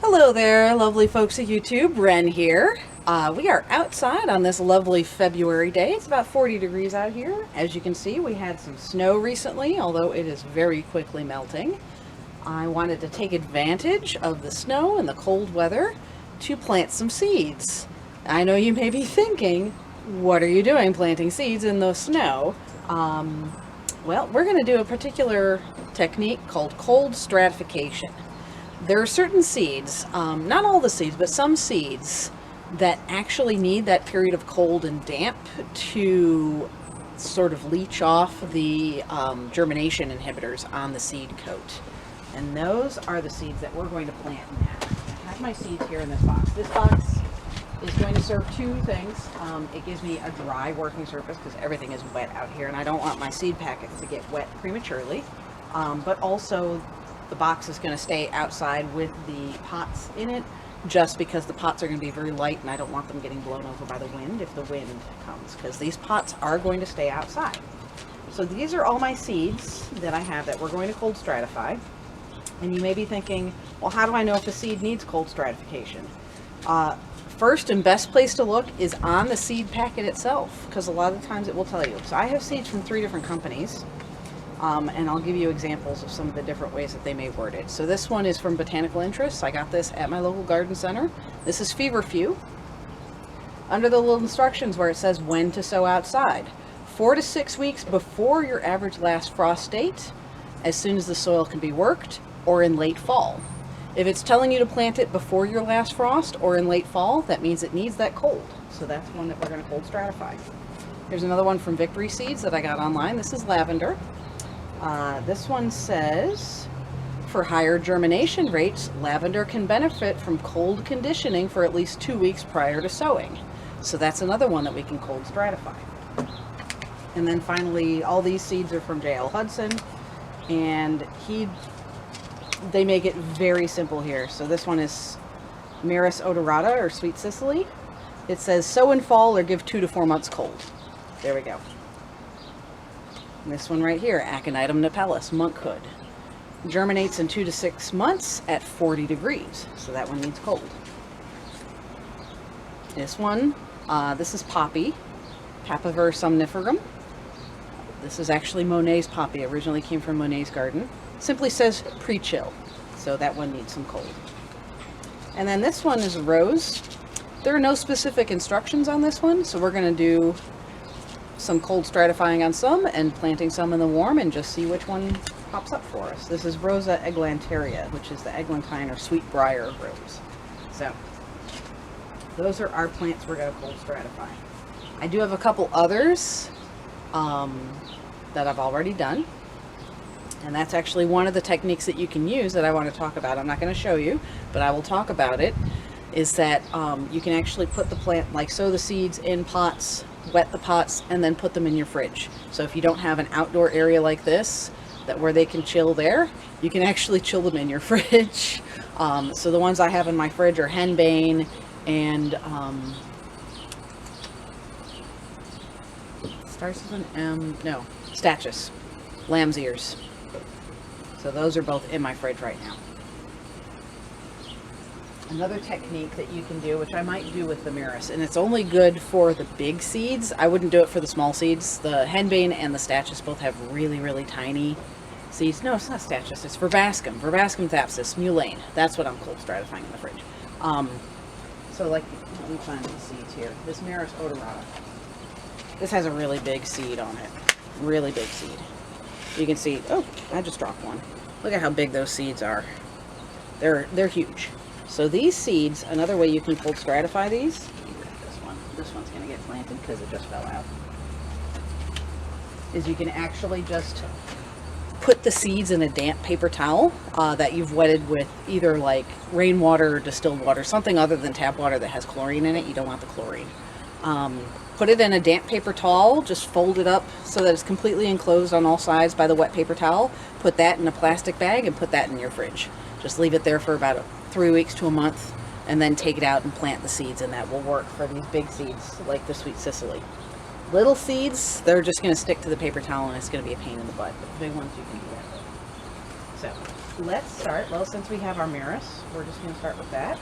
Hello there, lovely folks of YouTube. Ren here. We are outside on this lovely February day. It's about 40 degrees out here. As you can see, we had some snow recently, although it is very quickly melting. I wanted to take advantage of the snow and the cold weather to plant some seeds. I know you may be thinking, what are you doing planting seeds in the snow? Well, we're going to do a particular technique called cold stratification. There are certain seeds, not all the seeds, but some seeds that actually need that period of cold and damp to sort of leach off the germination inhibitors on the seed coat. And those are the seeds that we're going to plant now. I have my seeds here in this box. This box is going to serve two things. It gives me a dry working surface because everything is wet out here and I don't want my seed packets to get wet prematurely. But also the box is going to stay outside with the pots in it just because the pots are going to be very light and I don't want them getting blown over by the wind if the wind comes, because these pots are going to stay outside. So these are all my seeds that I have that we're going to cold stratify. And you may be thinking, well, how do I know if a seed needs cold stratification? First and best place to look is on the seed packet itself, because a lot of times it will tell you. So I have seeds from 3 different companies. And I'll give you examples of some of the different ways that they may word it. So this one is from Botanical Interests. I got this at my local garden center. This is feverfew. Under the little instructions where it says when to sow outside. 4 to 6 weeks before your average last frost date, as soon as the soil can be worked, or in late fall. If it's telling you to plant it before your last frost or in late fall, that means it needs that cold. So that's one that we're going to cold stratify. Here's another one from Victory Seeds that I got online. This is lavender. This one says, for higher germination rates, lavender can benefit from cold conditioning for at least 2 weeks prior to sowing. So that's another one that we can cold stratify. And then finally, all these seeds are from J.L. Hudson, and they make it very simple here. So this one is Maris odorata, or Sweet Sicily. It says sow in fall or give 2 to 4 months cold. There we go. This one right here, Aconitum napellus, monkhood. Germinates in 2 to 6 months at 40 degrees. So that one needs cold. This one, this is poppy, Papaver somniferum. This is actually Monet's poppy. Originally came from Monet's garden. Simply says pre-chill. So that one needs some cold. And then this one is a rose. There are no specific instructions on this one, so we're going to do some cold stratifying on some and planting some in the warm and just see which one pops up for us. This is Rosa eglanteria, which is the eglantine or sweetbriar rose. So those are our plants we're going to cold stratify. I do have a couple others that I've already done, and that's actually one of the techniques that you can use that I want to talk about. I'm not going to show you, but I will talk about it. Is that you can actually put the plant, like sow the seeds in pots, wet the pots, and then put them in your fridge. So if you don't have an outdoor area like this where they can chill there, you can actually chill them in your fridge. So the ones I have in my fridge are henbane and starts with an M, no, stachys, lamb's ears. So those are both in my fridge right now. Another technique that you can do, which I might do with the Maris, and it's only good for the big seeds. I wouldn't do it for the small seeds. The henbane and the stachys both have really, really tiny seeds. No, it's not stachys. It's verbascum. Verbascum thapsus, mulane. That's what I'm cold stratifying in the fridge. So like, let me find these seeds here. This Maris odorata. This has a really big seed on it. Really big seed. You can see, oh, I just dropped one. Look at how big those seeds are. They're huge. So these seeds, another way you can cold stratify these, this one's going to get planted because it just fell out, is you can actually just put the seeds in a damp paper towel that you've wetted with either like rainwater or distilled water, something other than tap water that has chlorine in it. You don't want the chlorine. Put it in a damp paper towel, just fold it up so that it's completely enclosed on all sides by the wet paper towel. Put that in a plastic bag and put that in your fridge. Just leave it there for about 3 weeks to a month and then take it out and plant the seeds, and that will work for these big seeds like the Sweet Sicily. Little seeds, they're just going to stick to the paper towel and it's going to be a pain in the butt, but the big ones you can do that with. So let's start. Well, since we have our Maris, we're just going to start with that.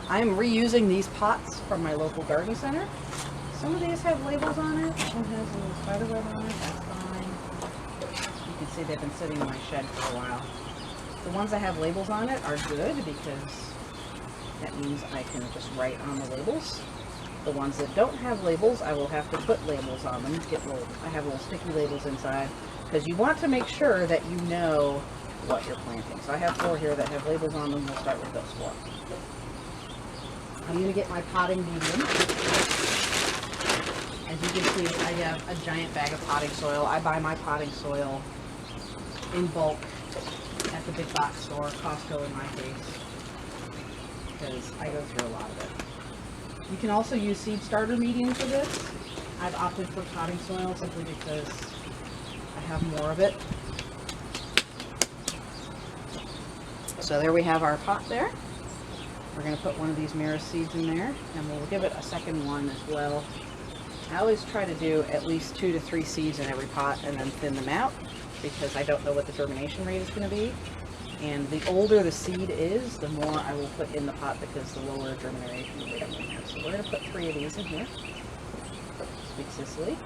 I'm reusing these pots from my local garden center. Some of these have labels on it. This one has a little spider web on it. That's fine. You can see they've been sitting in my shed for a while. The ones that have labels on it are good because that means I can just write on the labels. The ones that don't have labels, I will have to put labels on them. I have little sticky labels inside because you want to make sure that you know what you're planting. So I have 4 here that have labels on them. We'll start with those 4. I'm going to get my potting medium. As you can see, I have a giant bag of potting soil. I buy my potting soil in bulk at the big box store, Costco in my case, because I go through a lot of it. You can also use seed starter medium for this. I've opted for potting soil simply because I have more of it. So there we have our pot there. We're going to put one of these Maris seeds in there, and we'll give it a second one as well. I always try to do at least 2 to 3 seeds in every pot and then thin them out because I don't know what the germination rate is going to be. And the older the seed is, the more I will put in the pot because the lower germination rate I'm going to have. So we're going to put 3 of these in here. Sweet Sicily.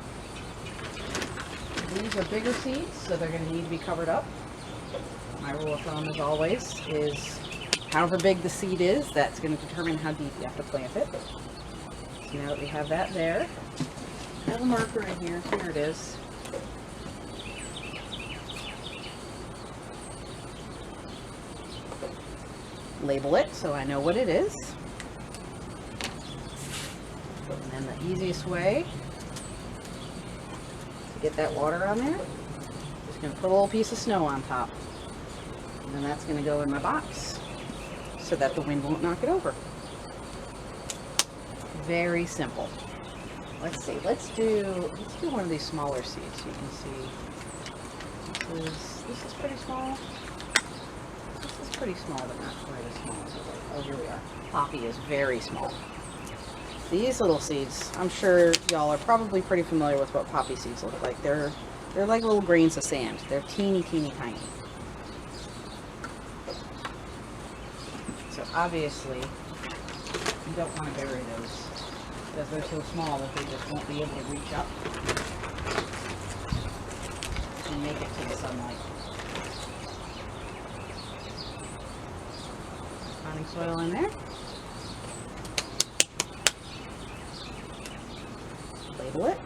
These are bigger seeds, so they're going to need to be covered up. My rule of thumb, as always, is however big the seed is, that's going to determine how deep you have to plant it. So now that we have that there, I have a marker in here. Here it is. Label it so I know what it is. And then the easiest way to get that water on there, just going to put a little piece of snow on top. And then that's going to go in my box so that the wind won't knock it over. Very simple. Let's see. Let's do one of these smaller seeds. You can see this is pretty small. This is pretty small, but not quite as small as it was. Oh, here we are. Poppy is very small. These little seeds, I'm sure y'all are probably pretty familiar with what poppy seeds look like. They're like little grains of sand. They're teeny, teeny, tiny. So obviously, you don't want to bury those because they're so small that they just won't be able to reach up and make it to the sunlight. Potting soil in there. Label it.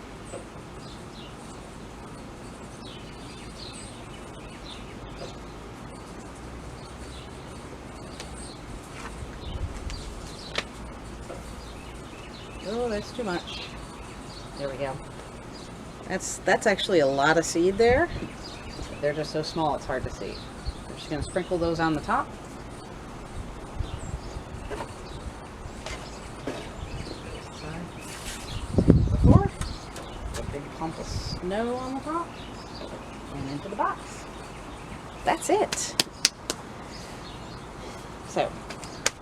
Oh, that's too much. There we go. That's actually a lot of seed there. They're just so small it's hard to see. We're just going to sprinkle those on the top. Before, a big clump of snow on the top and into the box. That's it. So,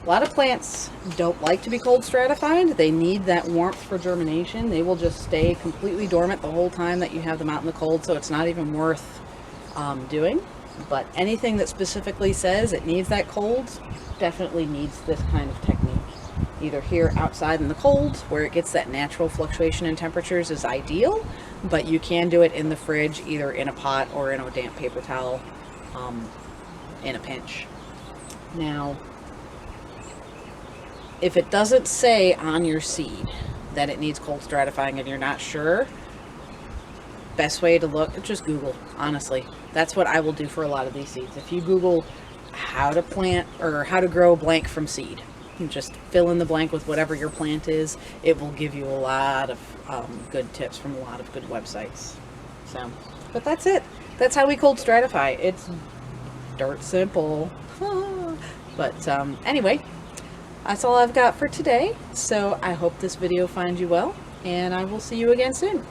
a lot of plants don't like to be cold stratified. They need that warmth for germination. They will just stay completely dormant the whole time that you have them out in the cold, so it's not even worth doing. But anything that specifically says it needs that cold definitely needs this kind of technique. Either here outside in the cold, where it gets that natural fluctuation in temperatures, is ideal, but you can do it in the fridge, either in a pot or in a damp paper towel in a pinch. Now, if it doesn't say on your seed that it needs cold stratifying and you're not sure, best way to look, just Google, honestly. That's what I will do for a lot of these seeds. If you Google how to plant or how to grow blank from seed, and just fill in the blank with whatever your plant is, it will give you a lot of good tips from a lot of good websites. So, but that's it. That's how we cold stratify. It's dirt simple. But anyway, that's all I've got for today. So I hope this video finds you well, and I will see you again soon.